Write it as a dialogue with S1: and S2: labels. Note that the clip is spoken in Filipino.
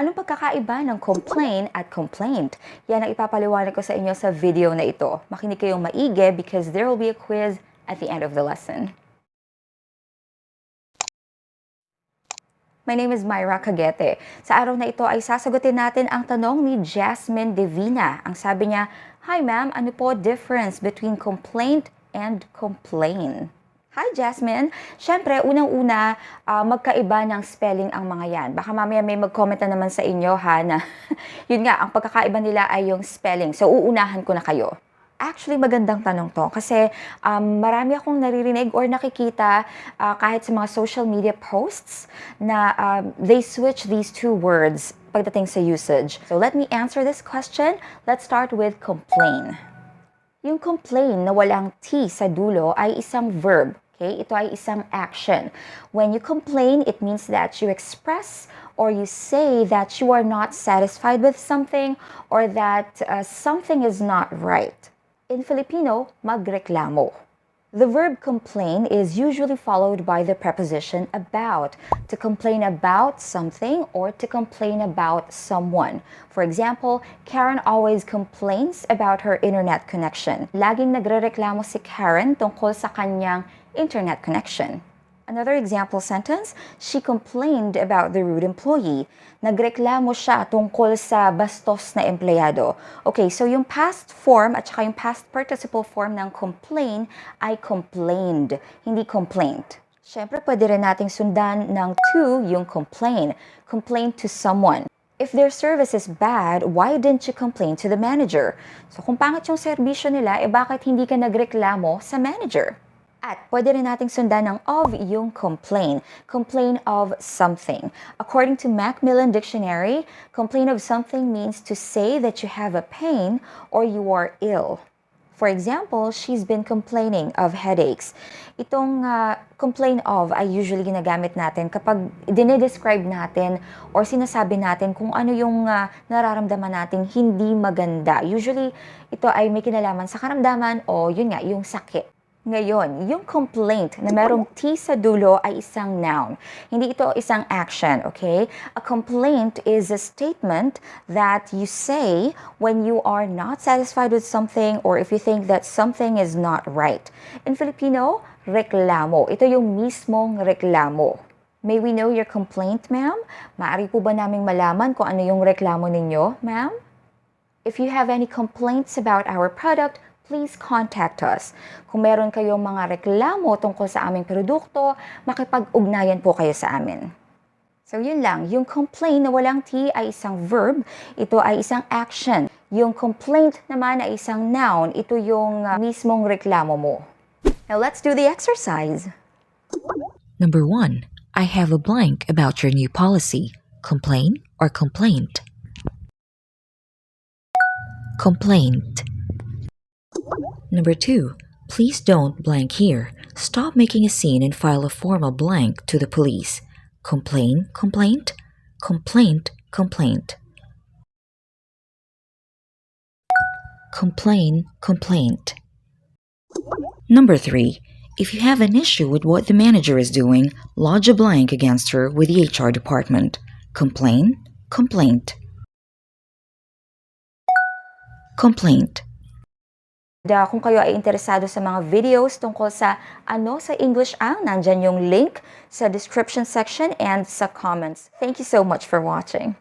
S1: Anong pagkakaiba ng complain at complaint? Yan ang ipapaliwanag ko sa inyo sa video na ito. Makinig kayong maigi because there will be a quiz at the end of the lesson. My name is Myra Cagete. Sa araw na ito ay sasagutin natin ang tanong ni Jasmine Divina. Ang sabi niya, "Hi ma'am, ano po difference between complaint and complain?" Hi Jasmine! Siyempre, unang-una, magkaiba ng spelling ang mga yan. Baka mamaya may mag-comment na naman sa inyo ha na yun nga, ang pagkakaiba nila ay yung spelling. So, uunahan ko na kayo. Actually, magandang tanong to kasi marami akong naririnig or nakikita kahit sa mga social media posts na they switch these two words pagdating sa usage. So, let me answer this question. Let's start with complain. Yung complain na walang T sa dulo ay isang verb. Okay? Ito ay isang action. When you complain, it means that you express or you say that you are not satisfied with something or that something is not right. In Filipino, magreklamo. The verb complain is usually followed by the preposition about, to complain about something or to complain about someone. For example, Karen always complains about her internet connection. Laging nagrereklamo si Karen tungkol sa kanyang internet connection. Another example sentence, she complained about the rude employee. Nagreklamo siya tungkol sa bastos na empleyado. Okay, so yung past form at saka yung past participle form ng complain ay complained, hindi complaint. Siyempre, pwede rin nating sundan ng to yung complain. Complain to someone. If their service is bad, why didn't you complain to the manager? So kung pangit yung serbisyo nila, bakit hindi ka nagreklamo sa manager? At pwede rin nating sundan ng of yung complain. Complain of something. According to Macmillan Dictionary, complain of something means to say that you have a pain or you are ill. For example, she's been complaining of headaches. Itong complain of ay usually ginagamit natin kapag dinedescribe natin or sinasabi natin kung ano yung nararamdaman natin hindi maganda. Usually, ito ay may kinalaman sa karamdaman o yun nga, yung sakit. Ngayon, yung complaint na merong T sa dulo ay isang noun. Hindi ito isang action, okay? A complaint is a statement that you say when you are not satisfied with something or if you think that something is not right. In Filipino, reklamo. Ito yung mismong reklamo. May we know your complaint, ma'am? Maaari po ba naming malaman kung ano yung reklamo ninyo, ma'am? If you have any complaints about our product, please contact us. Kung meron kayong mga reklamo tungkol sa aming produkto, makipag-ugnayan po kayo sa amin. So yun lang, yung complain na walang T ay isang verb, ito ay isang action. Yung complaint naman ay isang noun, ito yung mismong reklamo mo. Now let's do the exercise.
S2: Number 1. I have a blank about your new policy. Complain or complaint? Complaint. Number 2. Please don't blank here. Stop making a scene and file a formal blank to the police. Complain, complaint, complaint, complaint. Complain, complaint. Number 3. If you have an issue with what the manager is doing, lodge a blank against her with the HR department. Complain, complaint. Complaint.
S1: Kung kayo ay interesado sa mga videos tungkol sa ano sa English nandyan yung link sa description section and sa comments. Thank you so much for watching.